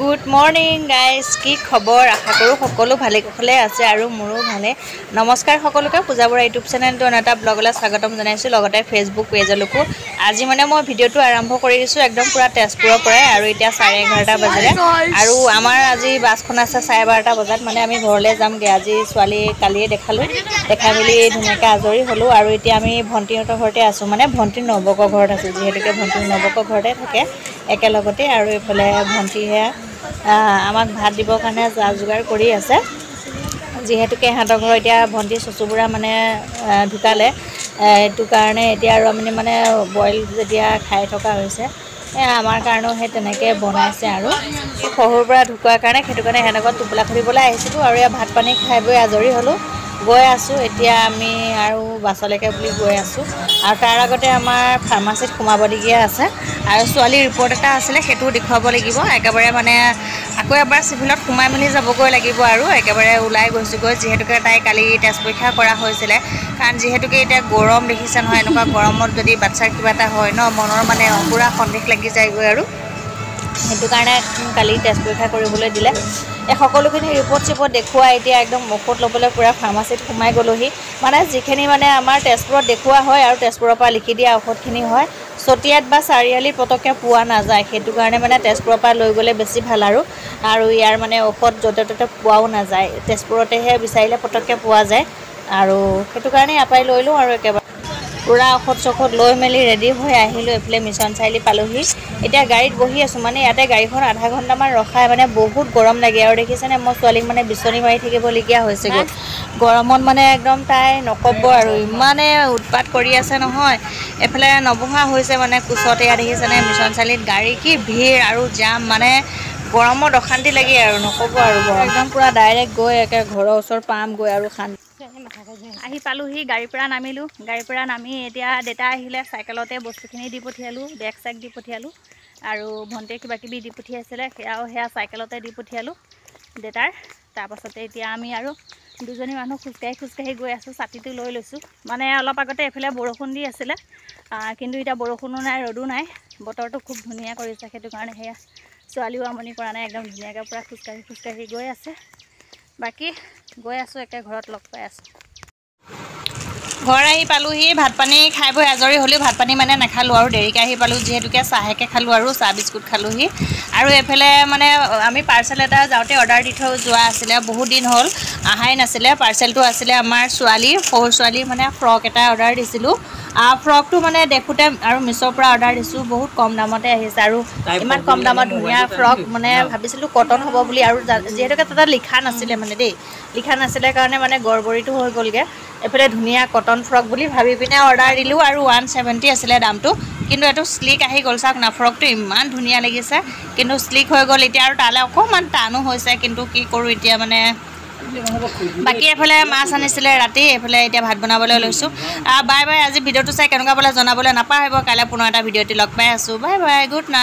Good morning guys, কি খবৰ? আশা কৰোঁ সকলো ভালে কুশলে আছে আৰু মোৰো ভালে। নমস্কাৰ সকলোকে, পূজা বৰা ইউটিউব চেনেলটো এটা ব্লগলৈ স্বাগতম জনাইছোঁ, লগতে ফেচবুক পেজলৈকো। আজি মানে মই ভিডিঅ'টো আৰম্ভ কৰি দিছোঁ একদম পূৰা তেজপুৰৰ পৰাই, আৰু এতিয়া 11:30 বাজিলে আৰু আমাৰ আজি বাছখন আছে 12:30 বজাত। মানে আমি ঘৰলৈ যামগৈ। আজি ছোৱালী কালিয়ে দেখালোঁ, দেখাই মেলি ধুনীয়াকৈ আজৰি হ'লোঁ আৰু এতিয়া আমি ভণ্টিহঁতৰ ঘৰতে আছোঁ। মানে ভণ্টিৰ নবকৰ ঘৰত আছোঁ, যিহেতুকে ভণ্টিৰ নবকৰ ঘৰতে থাকে একেলগতে। আৰু এইফালে ভণ্টিহে আমাক ভাত দিবৰ কাৰণে যা যোগাৰ কৰি আছে, যিহেতুকে সিহঁতৰ ঘৰ এতিয়া ভণ্টি চচুবুৰা মানে ঢুকালে। এইটো কাৰণে এতিয়া আৰু আমি মানে বইল যেতিয়া খাই থকা হৈছে, আমাৰ কাৰণেও সেই তেনেকৈ বনাইছে। আৰু শহুৰৰ পৰা ঢুকোৱাৰ কাৰণে সেইটো কাৰণে সিহঁতৰ টোপোলা খুলিবলৈ আহিছিলোঁ, আৰু এয়া ভাত পানী খাই বৈ আজৰি হ'লোঁ, গৈ আছোঁ এতিয়া আমি আৰু বাছলৈকে বুলি গৈ আছোঁ। আৰু তাৰ আগতে আমাৰ ফাৰ্মাচীত সোমাবলগীয়া আছে, আৰু ছোৱালীৰ ৰিপৰ্ট এটা আছিলে, সেইটোও দেখুৱাব লাগিব। একেবাৰে মানে আকৌ এবাৰ চিভিলত সোমাই মেলি যাবগৈ লাগিব, আৰু একেবাৰে ওলাই গৈছোঁগৈ, যিহেতুকে তাই কালি তেজ পৰীক্ষা কৰা হৈছিলে। কাৰণ যিহেতুকে এতিয়া গৰম দেখিছে নহয়, এনেকুৱা গৰমত যদি বাচ্ছাৰ কিবা এটা হয় ন, মনৰ মানে পূৰা সন্দেহ লাগি যায়গৈ, আৰু সেইটো কাৰণে কালি তেজ পৰীক্ষা কৰিবলৈ দিলে। এই সকলোখিনি ৰিপৰ্ট চিপৰ্ট দেখুৱাই এতিয়া একদম ঔষধ ল'বলৈ পূৰা ফাৰ্মাচীত সোমাই গ'লোহি। মানে যিখিনি মানে আমাৰ তেজপুৰত দেখুওৱা হয় আৰু তেজপুৰৰ পৰা লিখি দিয়া ঔষধখিনি হয়, চতিয়াত বা চাৰিআলিত পটককৈ পোৱা নাযায়। সেইটো কাৰণে মানে তেজপুৰৰ পৰা লৈ গ'লে বেছি ভাল, আৰু ইয়াৰ মানে ঔষধ য'তে ত'তে পোৱাও নাযায়, তেজপুৰতেহে বিচাৰিলে পটককৈ পোৱা যায়। আৰু সেইটো কাৰণে ইয়াৰ পৰাই লৈ লওঁ, আৰু একেবাৰে পূৰা ঔষধ চৌষধ লৈ মেলি ৰেডি হৈ আহিলোঁ। এইফালে মিছন চাৰিআলি পালোহি, এতিয়া গাড়ীত বহি আছোঁ। মানে ইয়াতে গাড়ীখন আধা ঘণ্টামান ৰখাই, মানে বহুত গৰম লাগে। আৰু দেখিছেনে, মই ছোৱালীক মানে বিচনী মাৰি থাকিবলগীয়া হৈছেগৈ গৰমত। মানে একদম তাই নক'ব আৰু ইমানে উৎপাত কৰি আছে নহয়। এইফালে নবহা হৈছে মানে কোচতে, ইয়াত দেখিছেনে মিছন চাৰিআলিত গাড়ী কি ভিৰ আৰু জাম, মানে গৰমত অশান্তি লাগে আৰু নক'ব আৰু গৰম একদম পূৰা ডাইৰেক্ট গৈ একে ঘৰৰ ওচৰত পামগৈ আৰু শান্তি আহি পালোহি। গাড়ীৰ পৰা নামিলোঁ, গাড়ীৰ পৰা নামি এতিয়া দেউতা আহিলে, চাইকেলতে বস্তুখিনি দি পঠিয়ালোঁ, বেগ চেগ দি পঠিয়ালোঁ, আৰু ভণ্টিয়ে কিবা কিবি দি পঠিয়াইছিলে সেয়া চাইকেলতে দি পঠিয়ালোঁ দেউতাৰ। তাৰপাছতে এতিয়া আমি আৰু দুজনী মানুহ খোজকাঢ়ি গৈ আছোঁ। ছাতিটো লৈ লৈছোঁ, মানে অলপ আগতে এইফালে বৰষুণ দি আছিলে, কিন্তু এতিয়া বৰষুণো নাই ৰ'দো নাই, বতৰটো খুব ধুনীয়া কৰিছে। সেইটো কাৰণে সেয়া ছোৱালীও আমনি কৰা নাই, একদম ধুনীয়াকৈ পূৰা খোজকাঢ়ি গৈ আছে। বাকী গৈ আছোঁ, একে ঘৰত লগ পাই আছোঁ। ঘৰ আহি পালোহি, ভাত পানী খাই বৈ আজৰি হ'লোঁ। ভাত পানী মানে নাখালোঁ আৰু দেৰিকৈ আহি পালোঁ, যিহেতুকে চাহেকে খালোঁ আৰু চাহ বিস্কুট খালোঁহি। আৰু এইফালে মানে আমি পাৰ্চেল এটা যাওঁতে অৰ্ডাৰ দি থৈ যোৱা আছিলে, বহুত দিন হ'ল অহাই নাছিলে। পাৰ্চেলটো আছিলে আমাৰ ছোৱালীৰ, সৰু ছোৱালীৰ মানে ফ্ৰক এটা অৰ্ডাৰ দিছিলোঁ। ফ্ৰকটো মানে দেখোঁতে, আৰু মিছ'ৰ পৰা অৰ্ডাৰ দিছোঁ, বহুত কম দামতে আহিছে। আৰু ইমান কম দামত ধুনীয়া ফ্ৰক, মানে ভাবিছিলোঁ কটন হ'ব বুলি, আৰু যিহেতুকে তাতে লিখা নাছিলে মানে লিখা নাছিলে কাৰণে মানে গড়বড়িটো হৈ গ'লগৈ। এইফালে ধুনীয়া কটন ফ্ৰক বুলি ভাবি পিনে অৰ্ডাৰ দিলোঁ, আৰু 170 আছিলে দামটো, কিন্তু এইটো শ্লিক আহি গ'ল। চাওক না, ফ্ৰকটো ইমান ধুনীয়া লাগিছে, কিন্তু শ্লিক হৈ গ'ল। এতিয়া আৰু তালৈ অকণমান টানো হৈছে, কিন্তু কি কৰোঁ এতিয়া মানে। বাকী এইফালে মাছ আনিছিলে ৰাতি, এইফালে এতিয়া ভাত বনাবলৈ লৈছোঁ। Bye bye. আজি ভিডিঅ'টো চাই কেনেকুৱা পালে জনাবলৈ নাপাহৰিব। কাইলৈ পুনৰ এটা ভিডিঅ'টি লগ পাই আছোঁ। Bye bye, good night.